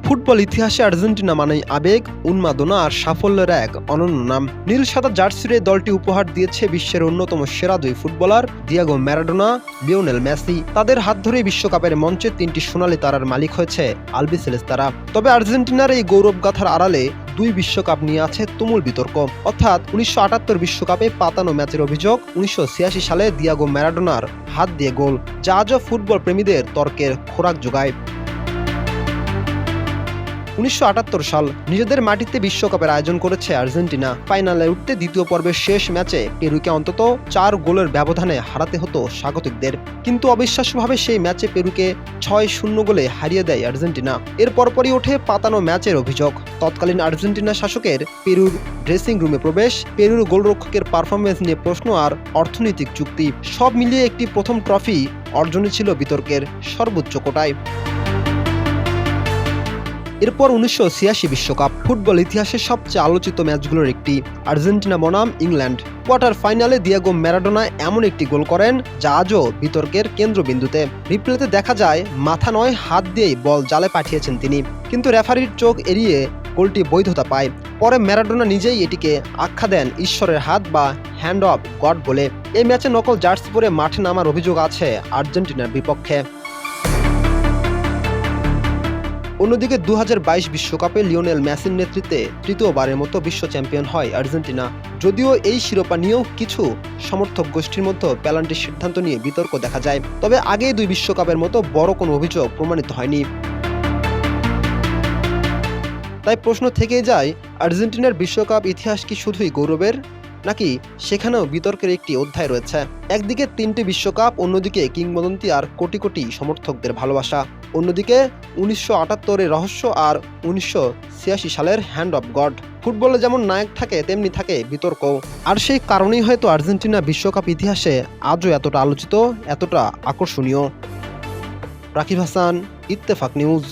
Football ইতিহাসে Argentina মানেই আবেগ, উন্মাদনা আর সাফল্যের এক অনন্য নাম। নীল সাদা জার্সির এই দলটি উপহার দিয়েছে বিশ্বের অন্যতম সেরা দুই footballer Diego Maradona, Lionel Messi. তাদের হাত ধরেই বিশ্বকাপের মঞ্চে তিনটি সোনালী তারার মালিক হয়েছে আলবিসেলেস্তারা। তবে আর্জেন্টিনার এই গৌরবগাথার আড়ালে দুই বিশ্বকাপ নিয়ে আছে তুমুল বিতর্ক। অর্থাৎ ১৯৭৮ বিশ্বকাপে পাতানো ম্যাচের অভিযোগ, ১৯৮৬ সালে দিয়েগো ম্যারাডোনার হাত দিয়ে গোল, যা আজও ফুটবল প্রেমীদের তর্কের খোরাক যোগায়। ১৯৭৮ সাল নিজেদের মাটিতে বিশ্বকাপের আয়োজন করেছে আর্জেন্টিনা। ফাইনালে উঠতে দ্বিতীয় পর্বের শেষ ম্যাচে পেরুকে অন্তত ৪ গোলের ব্যবধানে হারাতে হতো স্বাগতিকদের। কিন্তু অবিশ্বাস্যভাবে সেই ম্যাচে পেরুকে ৬-০ গোলে হারিয়ে দেয় আর্জেন্টিনা। এর পরপরই ওঠে পাতানো ম্যাচের অভিযোগ। তৎকালীন আর্জেন্টিনা শাসকের পেরুর ড্রেসিং রুমে প্রবেশ, পেরুর গোলরক্ষকের পারফরমেন্স নিয়ে প্রশ্ন আর অর্থনৈতিক চুক্তি, সব মিলিয়ে একটি প্রথম ট্রফি অর্জনই ছিল বিতর্কের সর্বোচ্চ কোটায়। এরপর ১৯৮৬ বিশ্বকাপ, ফুটবল ইতিহাসের সবচেয়ে আলোচিত ম্যাচগুলোর একটি। আর্জেন্টিনা বনাম ইংল্যান্ড। কোয়ার্টার ফাইনালে দিয়েগো ম্যারাডোনা এমন একটি গোল করেন যা আজও বিতর্কের কেন্দ্রবিন্দুতে। রিপ্লেতে দেখা যায় মাথা নয় হাত দিয়েই বল জালে পাঠিয়েছেন তিনি, কিন্তু রেফারির চোখ এড়িয়ে গোলটি বৈধতা পায়। পরে ম্যারাডোনা নিজেই এটিকে আখ্যা দেন ঈশ্বরের হাত বা হ্যান্ড অফ গড বলে। এই ম্যাচে নকল জার্সি পরে মাঠে নামার অভিযোগ আছে আর্জেন্টিনার বিপক্ষে। অন্যদিকে ২০২২ বিশ্বকাপে লিওনেল মেসির নেতৃত্বে তৃতীয়বারের মতো বিশ্ব চ্যাম্পিয়ন হয় আর্জেন্টিনা। যদিও এই শিরোপা নিয়েও কিছু সমর্থক গোষ্ঠীর মধ্যে পেনাল্টির সিদ্ধান্ত নিয়ে বিতর্ক দেখা যায়, তবে আগেই দুই বিশ্বকাপের মতো বড় কোনো অভিযোগ প্রমাণিত হয়নি। তাই প্রশ্ন থেকেই যায়, আর্জেন্টিনার বিশ্বকাপ ইতিহাস কি শুধুই গৌরবের, নাকি সেখানেও বিতর্কের একটি অধ্যায় রয়েছে? একদিকে ৩টি বিশ্বকাপ, অন্যদিকে কিংবদন্তি আর কোটি কোটি সমর্থকদের ভালোবাসা। অন্যদিকে ১৯৭৮-এর রহস্য আর ১৯৮৬ সালের হ্যান্ড অফ গড। ফুটবলে যেমন নায়ক থাকে তেমনি থাকে বিতর্ক। আর সেই কারণেই হয়তো আর্জেন্টিনা বিশ্বকাপ ইতিহাসে আজও এতটা আলোচিত, এতটা আকর্ষণীয়। রাকিব হাসান, ইত্তেফাক নিউজ।